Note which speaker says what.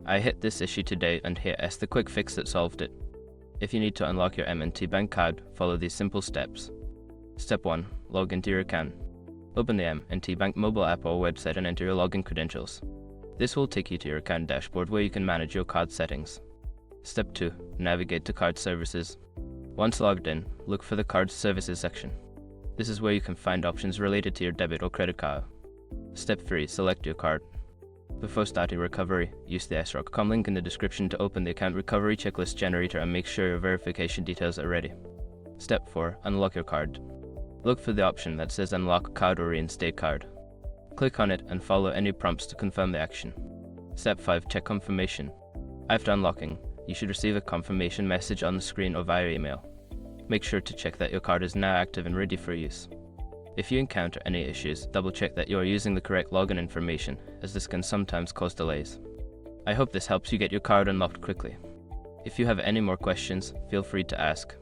Speaker 1: I hit this issue today and here is the quick fix that solved it. If you need to unlock your M&T Bank card, follow these simple steps. Step 1. Log into your account. Open the M&T Bank mobile app or website and enter your login credentials. This will take you to your account dashboard where you can manage your card settings. Step 2. Navigate to Card Services. Once logged in, look for the Card Services section. This is where you can find options related to your debit or credit card. Step 3. Select your card. Before starting recovery, use the sroc.com link in the description to open the account recovery checklist generator and make sure your verification details are ready. Step 4. Unlock your card. Look for the option that says Unlock Card or Reinstate Card. Click on it and follow any prompts to confirm the action. Step 5. Check confirmation. After unlocking, you should receive a confirmation message on the screen or via email. Make sure to check that your card is now active and ready for use. If you encounter any issues, double check that you are using the correct login information, as this can sometimes cause delays. I hope this helps you get your card unlocked quickly. If you have any more questions, feel free to ask.